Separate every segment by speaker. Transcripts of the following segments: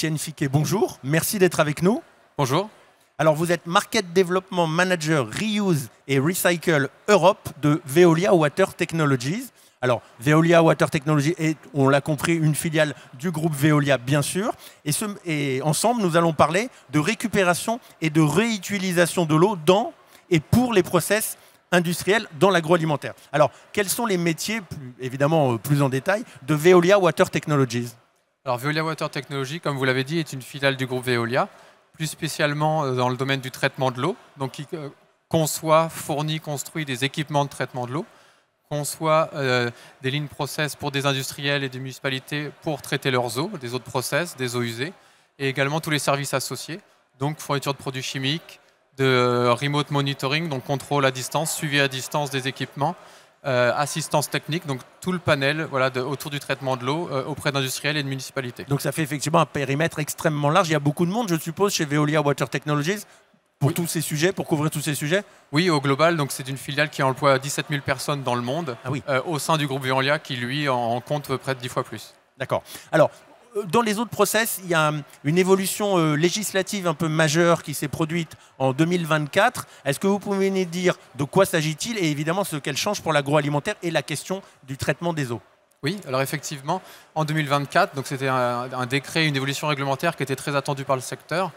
Speaker 1: Étienne Fiquet, bonjour. Merci d'être avec nous.
Speaker 2: Bonjour.
Speaker 1: Alors, vous êtes Market Development Manager Reuse et Recycle Europe de Veolia Water Technologies. Alors, Veolia Water Technologies est, on l'a compris, une filiale du groupe Veolia, bien sûr. Et ensemble, nous allons parler de récupération et de réutilisation de l'eau dans et pour les process industriels dans l'agroalimentaire. Alors, quels sont les métiers, évidemment plus en détail, de Veolia Water Technologies?
Speaker 2: Alors, Veolia Water Technologies, comme vous l'avez dit, est une filiale du groupe Veolia, plus spécialement dans le domaine du traitement de l'eau, donc qui conçoit, fournit, construit des équipements de traitement de l'eau, conçoit des lignes process pour des industriels et des municipalités pour traiter leurs eaux, des eaux de process, des eaux usées, et également tous les services associés, donc fourniture de produits chimiques, de remote monitoring, donc contrôle à distance, suivi à distance des équipements, assistance technique, donc tout le panel autour du traitement de l'eau auprès d'industriels et de municipalités.
Speaker 1: Donc ça fait effectivement un périmètre extrêmement large. Il y a beaucoup de monde, je suppose, chez Veolia Water Technologies pour tous ces sujets, pour couvrir tous ces sujets?
Speaker 2: Oui, au global, donc c'est une filiale qui emploie 17 000 personnes dans le monde, au sein du groupe Veolia qui, lui, en compte près de 10 fois plus.
Speaker 1: D'accord. Alors, dans les autres process, il y a une évolution législative un peu majeure qui s'est produite en 2024. Est-ce que vous pouvez nous dire de quoi s'agit-il et évidemment ce qu'elle change pour l'agroalimentaire et la question du traitement des eaux?
Speaker 2: Oui, alors effectivement, en 2024, donc c'était un décret, une évolution réglementaire qui était très attendue par le secteur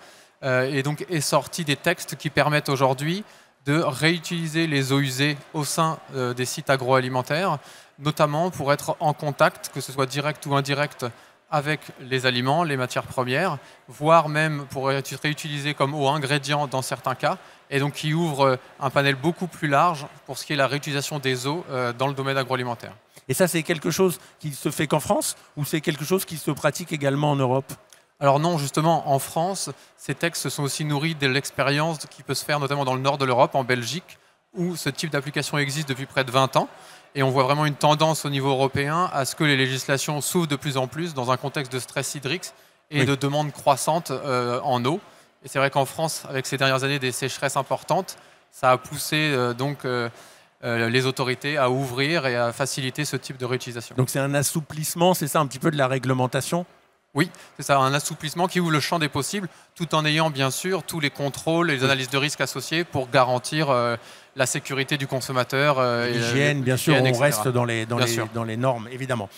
Speaker 2: et donc est sorti des textes qui permettent aujourd'hui de réutiliser les eaux usées au sein des sites agroalimentaires, notamment pour être en contact, que ce soit direct ou indirect, avec les aliments, les matières premières, voire même pour être réutilisé comme eau ingrédient dans certains cas, et donc qui ouvre un panel beaucoup plus large pour ce qui est la réutilisation des eaux dans le domaine agroalimentaire.
Speaker 1: Et ça, c'est quelque chose qui se fait qu'en France ou c'est quelque chose qui se pratique également en Europe?
Speaker 2: Alors non, justement, en France, ces textes se sont aussi nourris de l'expérience qui peut se faire notamment dans le nord de l'Europe, en Belgique, où ce type d'application existe depuis près de 20 ans. Et on voit vraiment une tendance au niveau européen à ce que les législations s'ouvrent de plus en plus dans un contexte de stress hydrique et de demande croissante en eau. Et c'est vrai qu'en France, avec ces dernières années des sécheresses importantes, ça a poussé les autorités à ouvrir et à faciliter ce type de réutilisation.
Speaker 1: Donc c'est un assouplissement, c'est ça un petit peu de la réglementation?
Speaker 2: Oui, c'est ça, un assouplissement qui ouvre le champ des possibles, tout en ayant bien sûr tous les contrôles et les analyses de risque associées pour garantir la sécurité du consommateur.
Speaker 1: L'hygiène, bien sûr, on reste dans les normes, évidemment.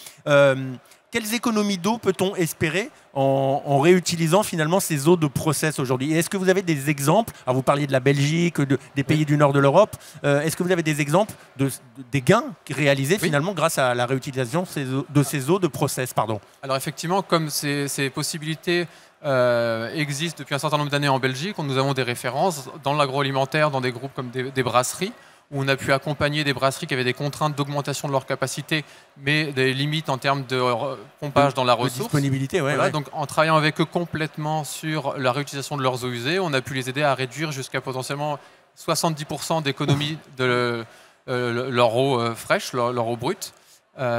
Speaker 1: Quelles économies d'eau peut-on espérer en réutilisant finalement ces eaux de process aujourd'hui? Est-ce que vous avez des exemples? Alors vous parliez de la Belgique, des pays du nord de l'Europe. Est-ce que vous avez des exemples des gains réalisés finalement grâce à la réutilisation de ces eaux de process, pardon?
Speaker 2: Alors effectivement, comme ces possibilités existent depuis un certain nombre d'années en Belgique, nous avons des références dans l'agroalimentaire, dans des groupes comme des brasseries, où on a pu accompagner des brasseries qui avaient des contraintes d'augmentation de leur capacité, mais des limites en termes de pompage dans la ressource.
Speaker 1: Disponibilité,
Speaker 2: Donc en travaillant avec eux complètement sur la réutilisation de leurs eaux usées, on a pu les aider à réduire jusqu'à potentiellement 70% d'économie de leur eau fraîche, leur eau brute.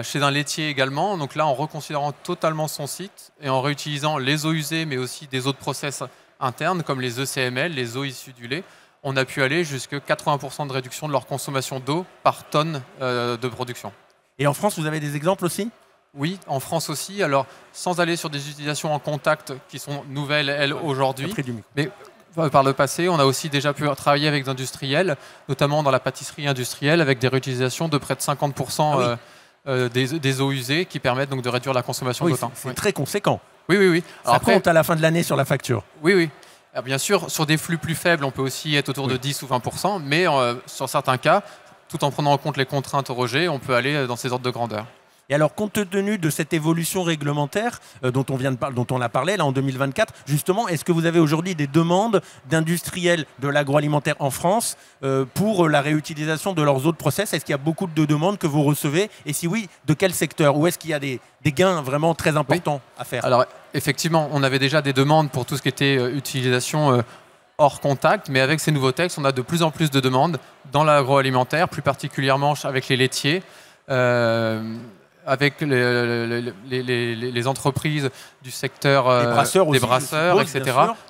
Speaker 2: Chez un laitier également, donc là en reconsidérant totalement son site et en réutilisant les eaux usées, mais aussi des eaux de process internes comme les ECML, les eaux issues du lait, on a pu aller jusqu'à 80% de réduction de leur consommation d'eau par tonne de production.
Speaker 1: Et en France, vous avez des exemples aussi?
Speaker 2: Oui, en France aussi. Alors, sans aller sur des utilisations en contact qui sont nouvelles, elles, aujourd'hui. Mais par le passé, on a aussi déjà pu travailler avec des industriels, notamment dans la pâtisserie industrielle, avec des réutilisations de près de 50% des eaux usées qui permettent donc de réduire la consommation d'eau.
Speaker 1: C'est très conséquent.
Speaker 2: Oui.
Speaker 1: Alors ça compte à la fin de l'année sur la facture.
Speaker 2: Oui. Alors bien sûr, sur des flux plus faibles, on peut aussi être autour de 10 ou 20%, mais sur certains cas, tout en prenant en compte les contraintes au rejet, on peut aller dans ces ordres de grandeur.
Speaker 1: Et alors, compte tenu de cette évolution réglementaire dont on a parlé là en 2024, justement, est-ce que vous avez aujourd'hui des demandes d'industriels de l'agroalimentaire en France pour la réutilisation de leurs eaux de process? Est-ce qu'il y a beaucoup de demandes que vous recevez? Et si oui, de quel secteur? Ou est-ce qu'il y a des gains vraiment très importants à faire?
Speaker 2: Alors, effectivement, on avait déjà des demandes pour tout ce qui était utilisation hors contact, mais avec ces nouveaux textes, on a de plus en plus de demandes dans l'agroalimentaire, plus particulièrement avec les laitiers, avec les entreprises du secteur des brasseurs, etc.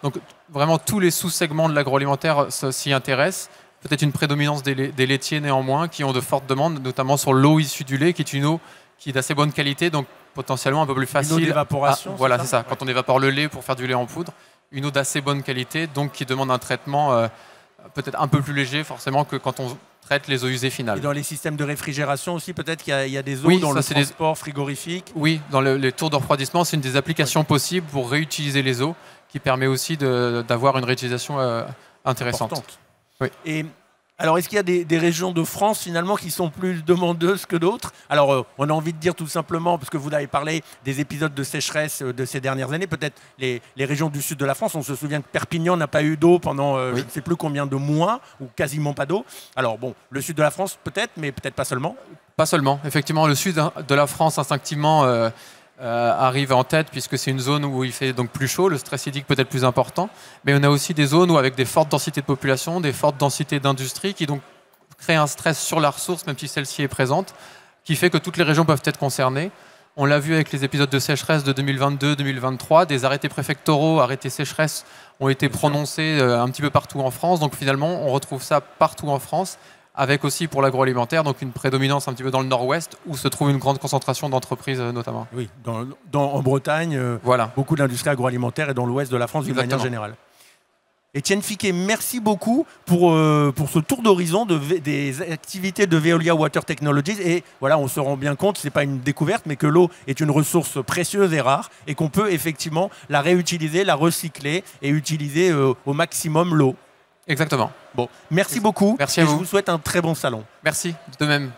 Speaker 2: Donc vraiment tous les sous-segments de l'agroalimentaire s'y intéressent. Peut-être une prédominance des laitiers néanmoins qui ont de fortes demandes, notamment sur l'eau issue du lait, qui est une eau qui est d'assez bonne qualité, donc potentiellement un peu plus facile.
Speaker 1: Une eau d'évaporation.
Speaker 2: Voilà, c'est ça. Quand on évapore le lait pour faire du lait en poudre, une eau d'assez bonne qualité, donc qui demande un traitement peut-être un peu plus léger forcément que quand on traite les eaux usées finales.
Speaker 1: Et dans les systèmes de réfrigération aussi, peut-être qu'il y a des eaux dans le transport frigorifique.
Speaker 2: Oui, dans les tours de refroidissement, c'est une des applications possibles pour réutiliser les eaux, qui permet aussi d'avoir une réutilisation intéressante.
Speaker 1: Importante.
Speaker 2: Oui.
Speaker 1: Et alors, est-ce qu'il y a des régions de France, finalement, qui sont plus demandeuses que d'autres? Alors, on a envie de dire tout simplement, parce que vous avez parlé des épisodes de sécheresse de ces dernières années, peut-être les régions du sud de la France, on se souvient que Perpignan n'a pas eu d'eau pendant je ne sais plus combien de mois, ou quasiment pas d'eau. Alors, bon, le sud de la France, peut-être, mais peut-être pas seulement.
Speaker 2: Pas seulement. Effectivement, le sud de la France, instinctivement, arrive en tête, puisque c'est une zone où il fait donc plus chaud, le stress hydrique peut être plus important, mais on a aussi des zones où avec des fortes densités de population, des fortes densités d'industrie, qui donc créent un stress sur la ressource, même si celle-ci est présente, qui fait que toutes les régions peuvent être concernées. On l'a vu avec les épisodes de sécheresse de 2022-2023, des arrêtés préfectoraux, arrêtés sécheresse ont été prononcés un petit peu partout en France, donc finalement on retrouve ça partout en France, avec aussi pour l'agroalimentaire, donc une prédominance un petit peu dans le nord-ouest, où se trouve une grande concentration d'entreprises notamment.
Speaker 1: Oui, en Bretagne,
Speaker 2: voilà.
Speaker 1: Beaucoup d'industries agroalimentaires et dans l'ouest de la France d'une manière générale. Étienne Fiquet, merci beaucoup pour ce tour d'horizon des activités de Veolia Water Technologies. Et voilà, on se rend bien compte, ce n'est pas une découverte, mais que l'eau est une ressource précieuse et rare et qu'on peut effectivement la réutiliser, la recycler et utiliser au maximum l'eau.
Speaker 2: Exactement.
Speaker 1: Bon, merci beaucoup.
Speaker 2: Merci à vous.
Speaker 1: Je vous souhaite un très bon salon.
Speaker 2: Merci, de même.